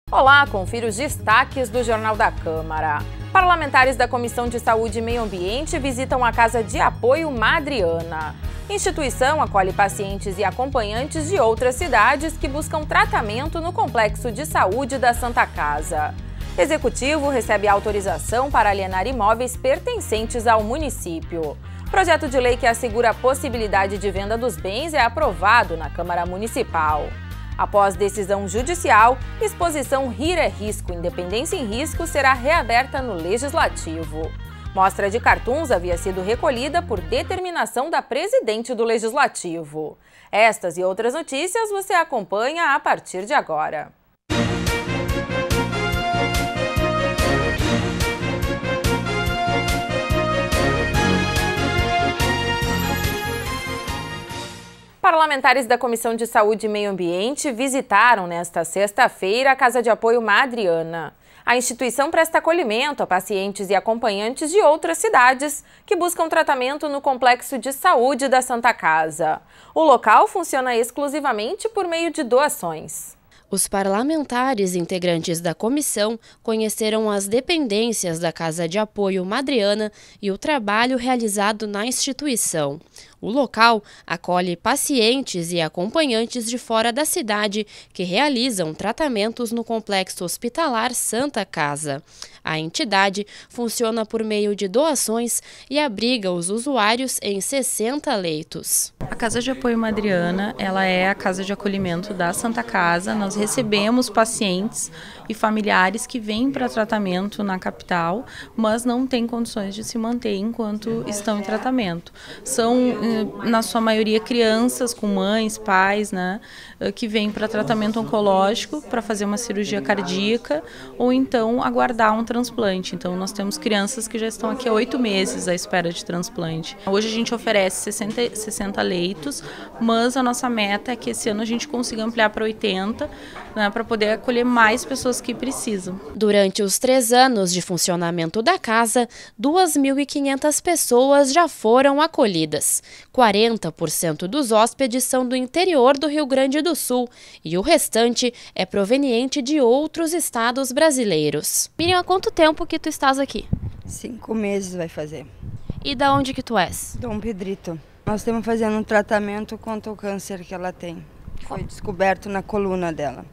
Olá, confira os destaques do Jornal da Câmara. Parlamentares da Comissão de Saúde e Meio Ambiente visitam a Casa de Apoio Madriana. Instituição acolhe pacientes e acompanhantes de outras cidades que buscam tratamento no Complexo de Saúde da Santa Casa. Executivo recebe autorização para alienar imóveis pertencentes ao município. Projeto de lei que assegura a possibilidade de venda dos bens é aprovado na Câmara Municipal. Após decisão judicial, exposição Rir é Risco, Independência em Risco será reaberta no Legislativo. Mostra de cartoons havia sido recolhida por determinação da presidente do Legislativo. Estas e outras notícias você acompanha a partir de agora. Parlamentares da Comissão de Saúde e Meio Ambiente visitaram nesta sexta-feira a Casa de Apoio Madriana. A instituição presta acolhimento a pacientes e acompanhantes de outras cidades que buscam tratamento no Complexo de Saúde da Santa Casa. O local funciona exclusivamente por meio de doações. Os parlamentares integrantes da comissão conheceram as dependências da Casa de Apoio Madriana e o trabalho realizado na instituição. O local acolhe pacientes e acompanhantes de fora da cidade que realizam tratamentos no Complexo Hospitalar Santa Casa. A entidade funciona por meio de doações e abriga os usuários em 60 leitos. A Casa de Apoio Madriana, ela é a casa de acolhimento da Santa Casa. Nós recebemos pacientes e familiares que vêm para tratamento na capital, mas não têm condições de se manter enquanto estão em tratamento. São, na sua maioria, crianças com mães, pais, né, que vêm para tratamento oncológico, para fazer uma cirurgia cardíaca ou então aguardar um transplante. Então, nós temos crianças que já estão aqui há 8 meses à espera de transplante. Hoje a gente oferece 60 leitos, mas a nossa meta é que esse ano a gente consiga ampliar para 80, né, para poder acolher mais pessoas que precisam. Durante os 3 anos de funcionamento da casa, 2.500 pessoas já foram acolhidas. 40% dos hóspedes são do interior do Rio Grande do Sul e o restante é proveniente de outros estados brasileiros. Miriam, há quanto tempo que tu estás aqui? 5 meses vai fazer. E da onde que tu és? Dom Pedrito. Nós estamos fazendo um tratamento contra o câncer que ela tem. Foi descoberto na coluna dela.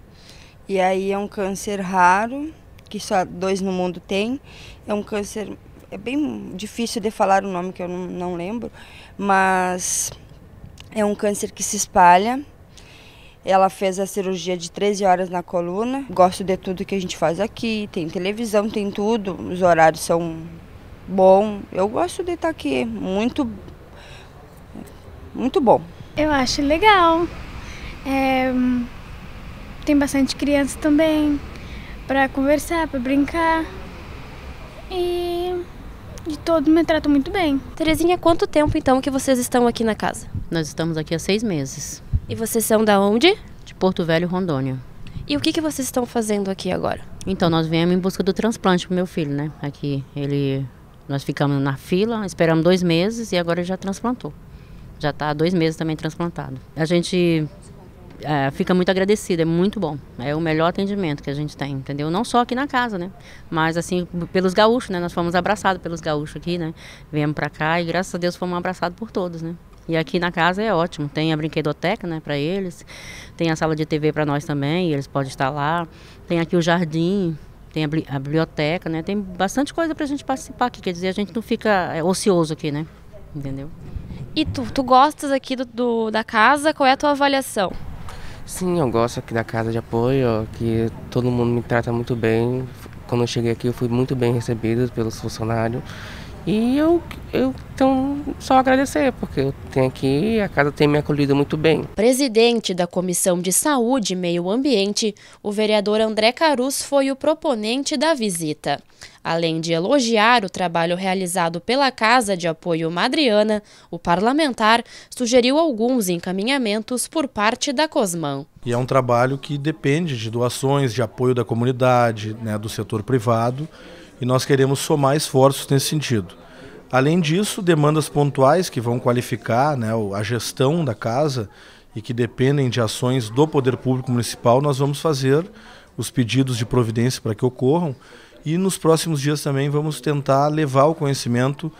E aí é um câncer raro, que só 2 no mundo tem. É um câncer, é bem difícil de falar o nome que eu não lembro, mas é um câncer que se espalha. Ela fez a cirurgia de 13 horas na coluna. Gosto de tudo que a gente faz aqui, tem televisão, tem tudo, os horários são bons. Eu gosto de estar aqui, muito bom. Eu acho legal. Tem bastante criança também, para conversar, para brincar. E de todo me tratam muito bem. Terezinha, quanto tempo então que vocês estão aqui na casa? Nós estamos aqui há 6 meses. E vocês são da onde? De Porto Velho, Rondônia. E o que vocês estão fazendo aqui agora? Então, nós viemos em busca do transplante pro meu filho, né? Aqui, nós ficamos na fila, esperamos 2 meses e agora ele já transplantou. Já está há 2 meses também transplantado. A gente fica muito agradecida, é muito bom. É o melhor atendimento que a gente tem, entendeu? Não só aqui na casa, né? Mas assim, pelos gaúchos, né? Nós fomos abraçados pelos gaúchos aqui, né? Viemos para cá e graças a Deus fomos abraçados por todos, né? E aqui na casa é ótimo, tem a brinquedoteca, né, para eles, tem a sala de TV para nós também, eles podem estar lá, tem aqui o jardim, tem a biblioteca, né, tem bastante coisa para a gente participar aqui, quer dizer, a gente não fica ocioso aqui, né, entendeu? E tu gostas aqui da casa, qual é a tua avaliação? Sim, eu gosto aqui da Casa de Apoio, que todo mundo me trata muito bem, quando eu cheguei aqui eu fui muito bem recebido pelos funcionários. E eu então, só agradecer, porque eu tenho aqui, a casa tem me acolhido muito bem. Presidente da Comissão de Saúde e Meio Ambiente, o vereador André Carus foi o proponente da visita. Além de elogiar o trabalho realizado pela Casa de Apoio Madriana, o parlamentar sugeriu alguns encaminhamentos por parte da Cosman. E é um trabalho que depende de doações, de apoio da comunidade, né, do setor privado, e nós queremos somar esforços nesse sentido. Além disso, demandas pontuais que vão qualificar, né, a gestão da casa e que dependem de ações do Poder Público Municipal, nós vamos fazer os pedidos de providência para que ocorram. E nos próximos dias também vamos tentar levar o conhecimento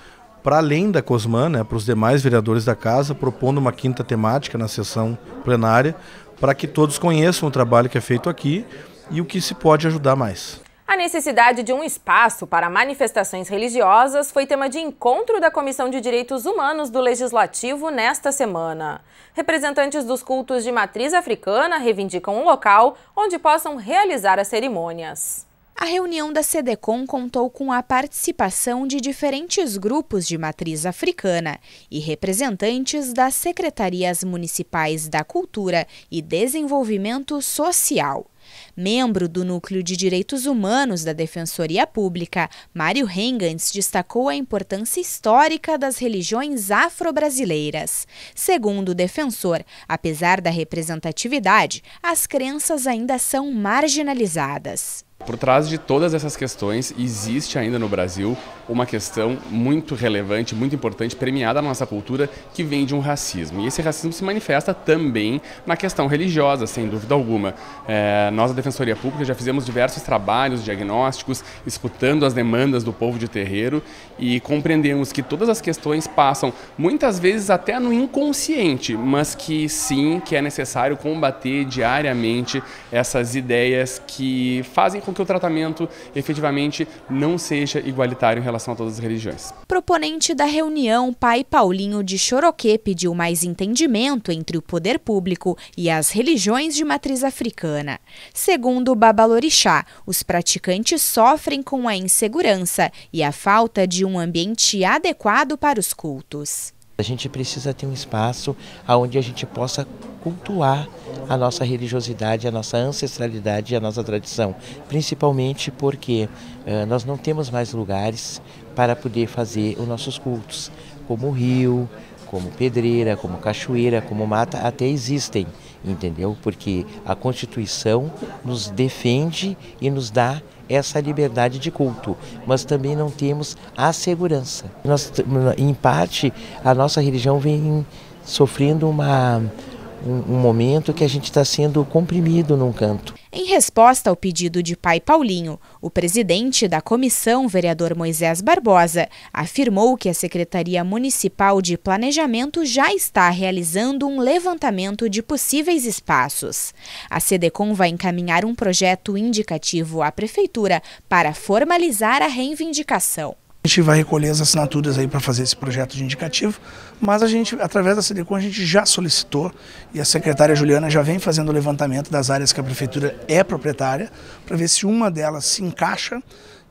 para além da Cosman, né, para os demais vereadores da casa, propondo uma quinta temática na sessão plenária, para que todos conheçam o trabalho que é feito aqui e o que se pode ajudar mais. A necessidade de um espaço para manifestações religiosas foi tema de encontro da Comissão de Direitos Humanos do Legislativo nesta semana. Representantes dos cultos de matriz africana reivindicam um local onde possam realizar as cerimônias. A reunião da SEDECOM contou com a participação de diferentes grupos de matriz africana e representantes das secretarias municipais da Cultura e Desenvolvimento Social. Membro do Núcleo de Direitos Humanos da Defensoria Pública, Mário Rengans destacou a importância histórica das religiões afro-brasileiras. Segundo o defensor, apesar da representatividade, as crenças ainda são marginalizadas. Por trás de todas essas questões, existe ainda no Brasil uma questão muito relevante, muito importante, premiada na nossa cultura, que vem de um racismo. E esse racismo se manifesta também na questão religiosa, sem dúvida alguma. Nós, da Defensoria Pública, já fizemos diversos trabalhos diagnósticos, escutando as demandas do povo de terreiro e compreendemos que todas as questões passam, muitas vezes até no inconsciente, mas que sim, que é necessário combater diariamente essas ideias que fazem com que o tratamento efetivamente não seja igualitário em relação a todas as religiões. Proponente da reunião, Pai Paulinho de Choroquê pediu mais entendimento entre o poder público e as religiões de matriz africana. Segundo o Babalorixá, os praticantes sofrem com a insegurança e a falta de um ambiente adequado para os cultos. A gente precisa ter um espaço onde a gente possa cultuar a nossa religiosidade, a nossa ancestralidade e a nossa tradição. Principalmente porque nós não temos mais lugares para poder fazer os nossos cultos, como rio, como pedreira, como cachoeira, como mata, até existem, entendeu? Porque a Constituição nos defende e nos dá essa liberdade de culto, mas também não temos a segurança. Nós, em parte, a nossa religião vem sofrendo um momento que a gente está sendo comprimido num canto. Em resposta ao pedido de Pai Paulinho, o presidente da comissão, vereador Moisés Barbosa, afirmou que a Secretaria Municipal de Planejamento já está realizando um levantamento de possíveis espaços. A SEDECOM vai encaminhar um projeto indicativo à Prefeitura para formalizar a reivindicação. A gente vai recolher as assinaturas aí para fazer esse projeto de indicativo, mas a gente, através da SEDECOM, a gente já solicitou e a secretária Juliana já vem fazendo o levantamento das áreas que a prefeitura é proprietária, para ver se uma delas se encaixa,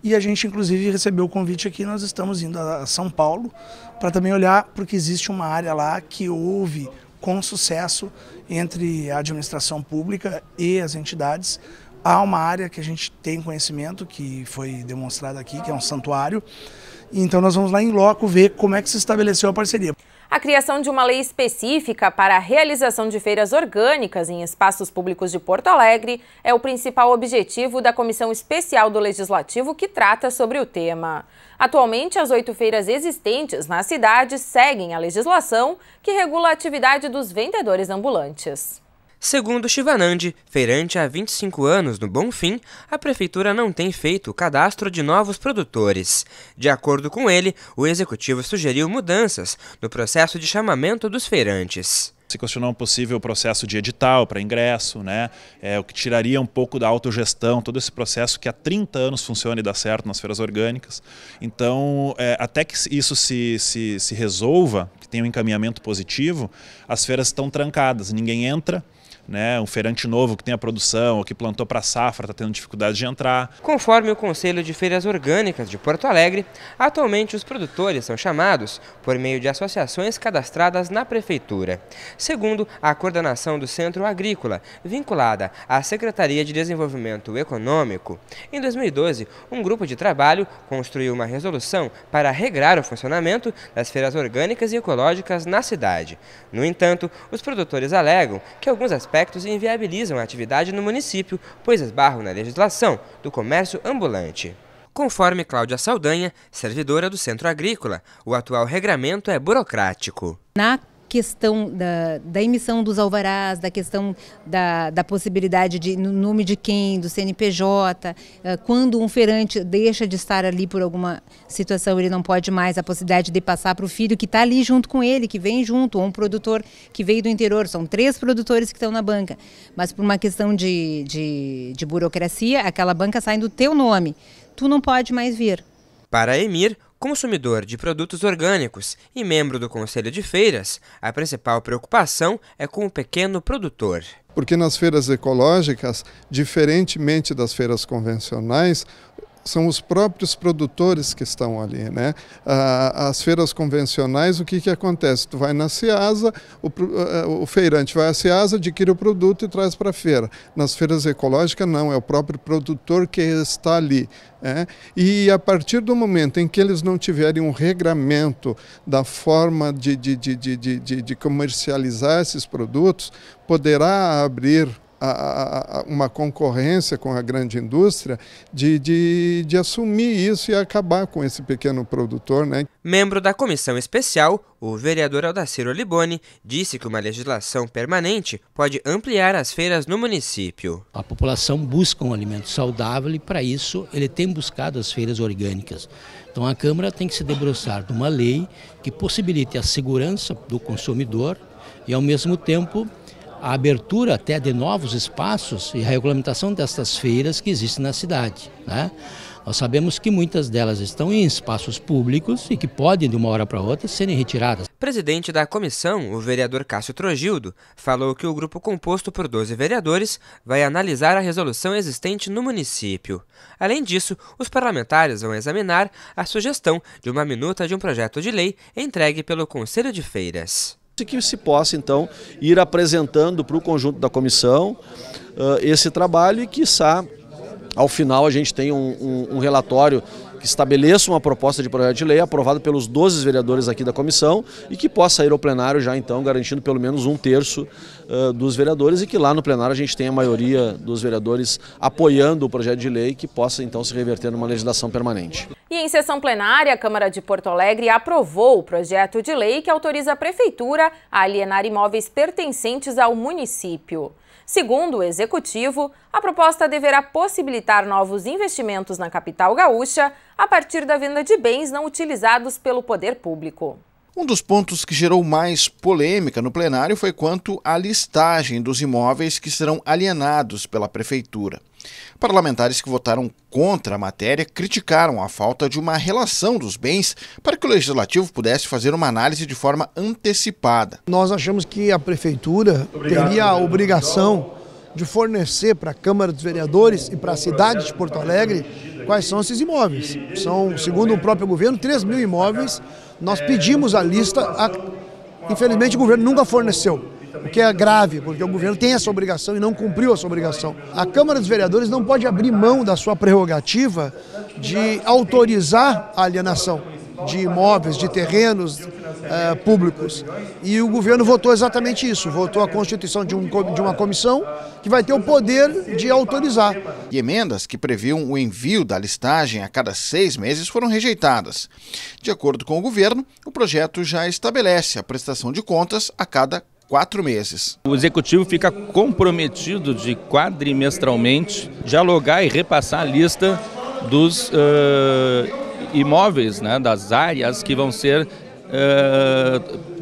e a gente inclusive recebeu o convite aqui, nós estamos indo a São Paulo para também olhar, porque existe uma área lá que houve com sucesso entre a administração pública e as entidades. Há uma área que a gente tem conhecimento, que foi demonstrada aqui, que é um santuário. Então nós vamos lá em loco ver como é que se estabeleceu a parceria. A criação de uma lei específica para a realização de feiras orgânicas em espaços públicos de Porto Alegre é o principal objetivo da Comissão Especial do Legislativo que trata sobre o tema. Atualmente, as 8 feiras existentes na cidade seguem a legislação que regula a atividade dos vendedores ambulantes. Segundo Shivanandi, feirante há 25 anos no Bonfim, a prefeitura não tem feito o cadastro de novos produtores. De acordo com ele, o executivo sugeriu mudanças no processo de chamamento dos feirantes. Se questionou um possível processo de edital para ingresso, né? O que tiraria um pouco da autogestão, todo esse processo que há 30 anos funciona e dá certo nas feiras orgânicas. Então, até que isso se resolva, que tenha um encaminhamento positivo, as feiras estão trancadas, ninguém entra. Um feirante novo que tem a produção ou que plantou para a safra está tendo dificuldade de entrar. Conforme o Conselho de Feiras Orgânicas de Porto Alegre, atualmente os produtores são chamados por meio de associações cadastradas na Prefeitura. Segundo a coordenação do Centro Agrícola, vinculada à Secretaria de Desenvolvimento Econômico, em 2012, um grupo de trabalho construiu uma resolução para regrar o funcionamento das feiras orgânicas e ecológicas na cidade. No entanto, os produtores alegam que alguns aspectos inviabilizam a atividade no município, pois esbarram na legislação do comércio ambulante. Conforme Cláudia Saldanha, servidora do Centro Agrícola, o atual regramento é burocrático. Na questão da emissão dos alvarás, da questão da possibilidade de, no nome de quem, do CNPJ, quando um feirante deixa de estar ali por alguma situação, ele não pode mais, a possibilidade de passar para o filho que está ali junto com ele, que vem junto, ou um produtor que veio do interior, são 3 produtores que estão na banca, mas por uma questão de burocracia, aquela banca sai do teu nome, tu não pode mais vir. Para Emir, consumidor de produtos orgânicos e membro do Conselho de Feiras, a principal preocupação é com o pequeno produtor. Porque nas feiras ecológicas, diferentemente das feiras convencionais, são os próprios produtores que estão ali, né? As feiras convencionais, o que acontece? Tu vai na Ceasa, o feirante vai à Ceasa, adquire o produto e traz para a feira. Nas feiras ecológicas não, é o próprio produtor que está ali. E a partir do momento em que eles não tiverem um regramento da forma de comercializar esses produtos, poderá abrir uma concorrência com a grande indústria de assumir isso e acabar com esse pequeno produtor, né? Membro da comissão especial, o vereador Aldacir Liboni disse que uma legislação permanente pode ampliar as feiras no município. A população busca um alimento saudável e para isso ele tem buscado as feiras orgânicas. Então a Câmara tem que se debruçar de uma lei que possibilite a segurança do consumidor e ao mesmo tempo a abertura até de novos espaços e a regulamentação destas feiras que existem na cidade, né? Nós sabemos que muitas delas estão em espaços públicos e que podem, de uma hora para outra, serem retiradas. Presidente da comissão, o vereador Cássio Trogildo, falou que o grupo composto por 12 vereadores vai analisar a resolução existente no município. Além disso, os parlamentares vão examinar a sugestão de uma minuta de um projeto de lei entregue pelo Conselho de Feiras. Que se possa, então, ir apresentando para o conjunto da comissão esse trabalho e, quiçá, ao final a gente tenha um relatório que estabeleça uma proposta de projeto de lei aprovado pelos 12 vereadores aqui da comissão e que possa ir ao plenário já, então, garantindo pelo menos 1/3 dos vereadores e que lá no plenário a gente tenha a maioria dos vereadores apoiando o projeto de lei que possa, então, se reverter numa legislação permanente. E em sessão plenária, a Câmara de Porto Alegre aprovou o projeto de lei que autoriza a Prefeitura a alienar imóveis pertencentes ao município. Segundo o Executivo, a proposta deverá possibilitar novos investimentos na capital gaúcha a partir da venda de bens não utilizados pelo poder público. Um dos pontos que gerou mais polêmica no plenário foi quanto à listagem dos imóveis que serão alienados pela Prefeitura. Parlamentares que votaram contra a matéria criticaram a falta de uma relação dos bens para que o Legislativo pudesse fazer uma análise de forma antecipada. Nós achamos que a Prefeitura teria a obrigação de fornecer para a Câmara dos Vereadores e para a cidade de Porto Alegre quais são esses imóveis. São, segundo o próprio governo, 3.000 imóveis. Nós pedimos a lista, infelizmente o governo nunca forneceu. O que é grave, porque o governo tem essa obrigação e não cumpriu essa obrigação. A Câmara dos Vereadores não pode abrir mão da sua prerrogativa de autorizar a alienação de imóveis, de terrenos públicos. E o governo votou exatamente isso, votou a constituição de uma comissão que vai ter o poder de autorizar. E emendas que previam o envio da listagem a cada 6 meses foram rejeitadas. De acordo com o governo, o projeto já estabelece a prestação de contas a cada 4 meses. O Executivo fica comprometido de quadrimestralmente dialogar e repassar a lista dos imóveis, né, das áreas que vão ser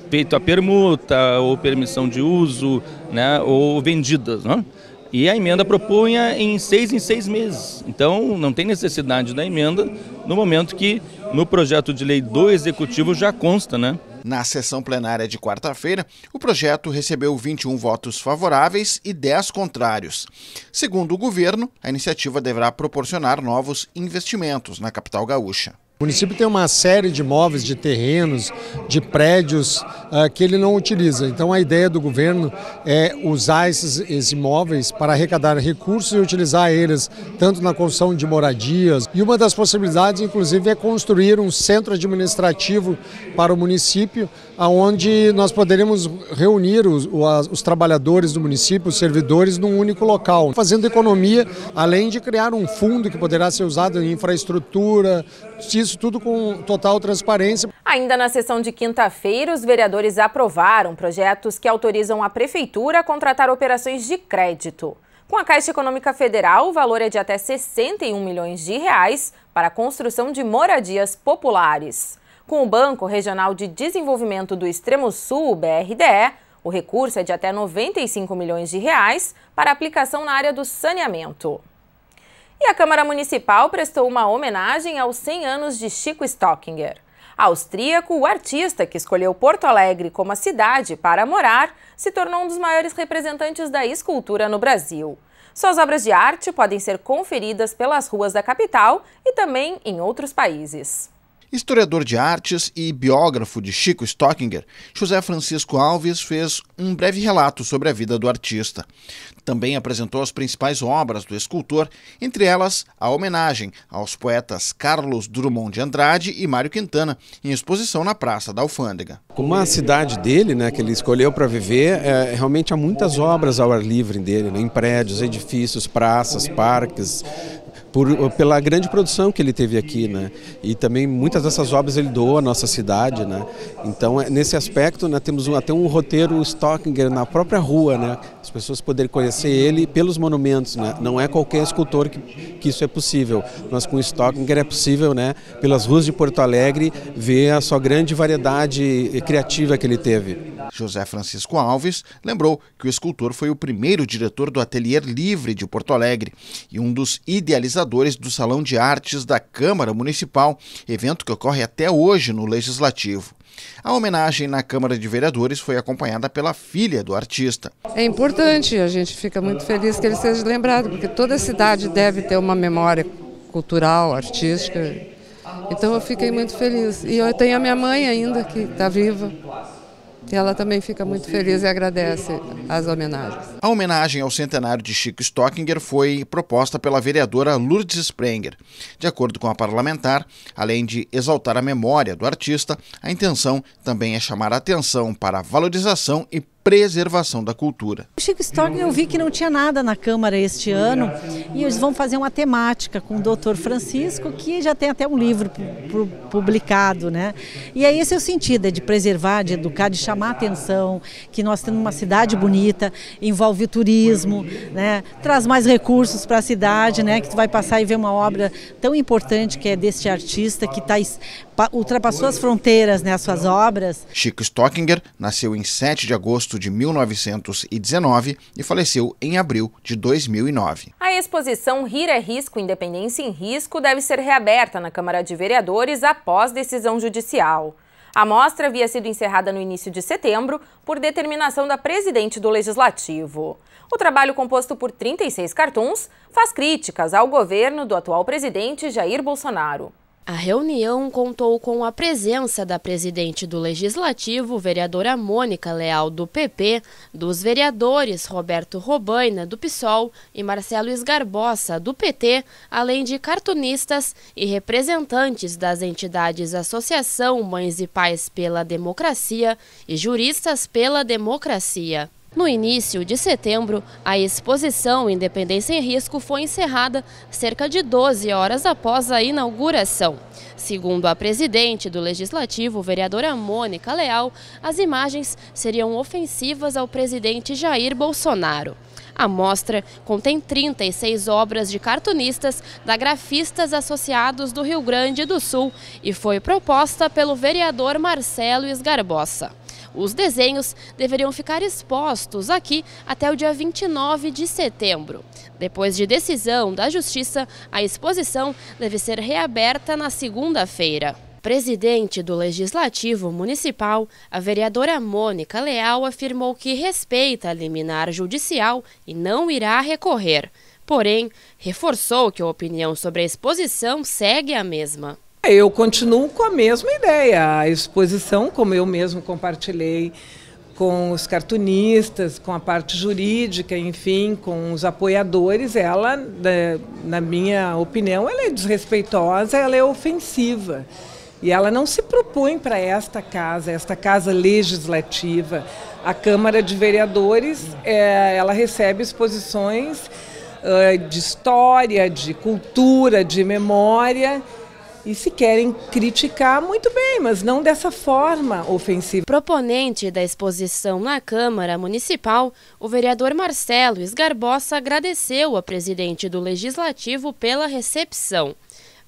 feito a permuta ou permissão de uso, né, ou vendidas, né? E a emenda propunha em 6 meses. Então não tem necessidade da emenda no momento que no projeto de lei do Executivo já consta, né? Na sessão plenária de quarta-feira, o projeto recebeu 21 votos favoráveis e 10 contrários. Segundo o governo, a iniciativa deverá proporcionar novos investimentos na capital gaúcha. O município tem uma série de imóveis, de terrenos, de prédios que ele não utiliza. Então a ideia do governo é usar esses imóveis para arrecadar recursos e utilizar eles tanto na construção de moradias. E uma das possibilidades, inclusive, é construir um centro administrativo para o município, onde nós poderemos reunir os trabalhadores do município, os servidores, num único local, fazendo economia, além de criar um fundo que poderá ser usado em infraestrutura. Isso isso tudo com total transparência. Ainda na sessão de quinta-feira, os vereadores aprovaram projetos que autorizam a Prefeitura a contratar operações de crédito. Com a Caixa Econômica Federal, o valor é de até R$ 61 milhões para a construção de moradias populares. Com o Banco Regional de Desenvolvimento do Extremo Sul, o BRDE, o recurso é de até R$ 95 milhões para aplicação na área do saneamento. E a Câmara Municipal prestou uma homenagem aos 100 anos de Chico Stockinger. Austríaco, o artista que escolheu Porto Alegre como a cidade para morar, se tornou um dos maiores representantes da escultura no Brasil. Suas obras de arte podem ser conferidas pelas ruas da capital e também em outros países. Historiador de artes e biógrafo de Chico Stockinger, José Francisco Alves fez um breve relato sobre a vida do artista. Também apresentou as principais obras do escultor, entre elas a homenagem aos poetas Carlos Drummond de Andrade e Mário Quintana, em exposição na Praça da Alfândega. Como a cidade dele, né, que ele escolheu para viver, realmente há muitas obras ao ar livre dele, né, em prédios, edifícios, praças, parques, pela grande produção que ele teve aqui, né? E também muitas dessas obras ele doou à nossa cidade, né? Então, nesse aspecto, né, temos até um roteiro Stockinger na própria rua, né? As pessoas poderem conhecer ele pelos monumentos, né? Não é qualquer escultor que isso é possível, mas com Stockinger é possível, né? Pelas ruas de Porto Alegre, ver a sua grande variedade criativa que ele teve. José Francisco Alves lembrou que o escultor foi o primeiro diretor do Ateliê Livre de Porto Alegre e um dos idealizadores do Salão de Artes da Câmara Municipal, evento que ocorre até hoje no Legislativo. A homenagem na Câmara de Vereadores foi acompanhada pela filha do artista. É importante, a gente fica muito feliz que ele seja lembrado, porque toda cidade deve ter uma memória cultural, artística. Então eu fiquei muito feliz. E eu tenho a minha mãe ainda, que está viva. E ela também fica muito feliz e agradece as homenagens. A homenagem ao centenário de Chico Stockinger foi proposta pela vereadora Lourdes Sprenger. De acordo com a parlamentar, além de exaltar a memória do artista, a intenção também é chamar a atenção para a valorização e preservação da cultura. O Chico Stockinger, eu vi que não tinha nada na Câmara este ano e eles vão fazer uma temática com o Dr. Francisco, que já tem até um livro publicado, né? E é esse o sentido, é de preservar, de educar, de chamar a atenção, que nós temos uma cidade bonita, envolve o turismo, né? Traz mais recursos para a cidade, né? Que tu vai passar e ver uma obra tão importante que é deste artista que ultrapassou as fronteiras, né? As suas obras. Chico Stockinger nasceu em 7 de agosto de 1919 e faleceu em abril de 2009. A exposição Rir é Risco, Independência em Risco deve ser reaberta na Câmara de Vereadores após decisão judicial. A mostra havia sido encerrada no início de setembro por determinação da presidente do Legislativo. O trabalho, composto por 36 cartoons, faz críticas ao governo do atual presidente Jair Bolsonaro. A reunião contou com a presença da presidente do Legislativo, vereadora Mônica Leal, do PP, dos vereadores Roberto Robaina, do PSOL, e Marcelo Esgarbosa, do PT, além de cartunistas e representantes das entidades Associação Mães e Pais pela Democracia e Juristas pela Democracia. No início de setembro, a exposição Independência em Risco foi encerrada cerca de 12 horas após a inauguração. Segundo a presidente do Legislativo, vereadora Mônica Leal, as imagens seriam ofensivas ao presidente Jair Bolsonaro. A mostra contém 36 obras de cartunistas da Grafistas Associados do Rio Grande do Sul e foi proposta pelo vereador Marcelo Esgarbosa. Os desenhos deveriam ficar expostos aqui até o dia 29 de setembro. Depois de decisão da Justiça, a exposição deve ser reaberta na segunda-feira. Presidente do Legislativo Municipal, a vereadora Mônica Leal afirmou que respeita a liminar judicial e não irá recorrer. Porém, reforçou que a opinião sobre a exposição segue a mesma. Eu continuo com a mesma ideia. A exposição, como eu mesmo compartilhei com os cartunistas, com a parte jurídica, enfim, com os apoiadores, ela, na minha opinião, ela é desrespeitosa, ela é ofensiva. E ela não se propõe para esta casa legislativa. A Câmara de Vereadores, ela recebe exposições de história, de cultura, de memória, E se querem criticar, muito bem, mas não dessa forma ofensiva. Proponente da exposição na Câmara Municipal, o vereador Marcelo Esgarbosa agradeceu ao presidente do Legislativo pela recepção.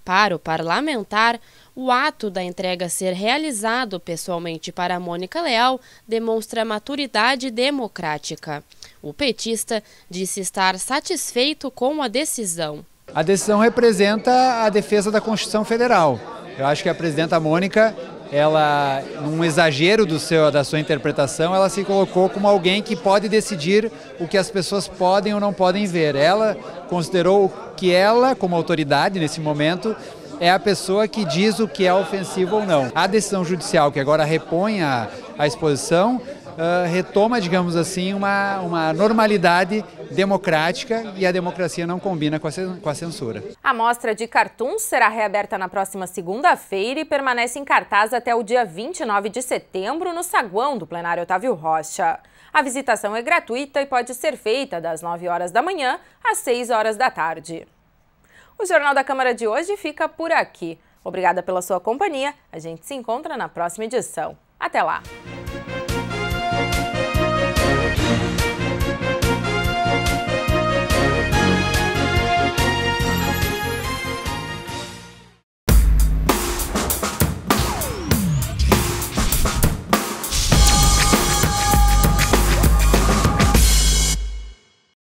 Para o parlamentar, o ato da entrega ser realizado pessoalmente para Mônica Leal demonstra maturidade democrática. O petista disse estar satisfeito com a decisão. A decisão representa a defesa da Constituição Federal. Eu acho que a presidenta Mônica, ela, num exagero da sua interpretação, ela se colocou como alguém que pode decidir o que as pessoas podem ou não podem ver. Ela considerou que ela, como autoridade nesse momento, é a pessoa que diz o que é ofensivo ou não. A decisão judicial, que agora repõe a exposição, retoma, digamos assim, uma normalidade democrática, e a democracia não combina com a censura. A mostra de cartoons será reaberta na próxima segunda-feira e permanece em cartaz até o dia 29 de setembro no saguão do plenário Otávio Rocha. A visitação é gratuita e pode ser feita das 9 horas da manhã às 6 horas da tarde. O Jornal da Câmara de hoje fica por aqui. Obrigada pela sua companhia. A gente se encontra na próxima edição. Até lá!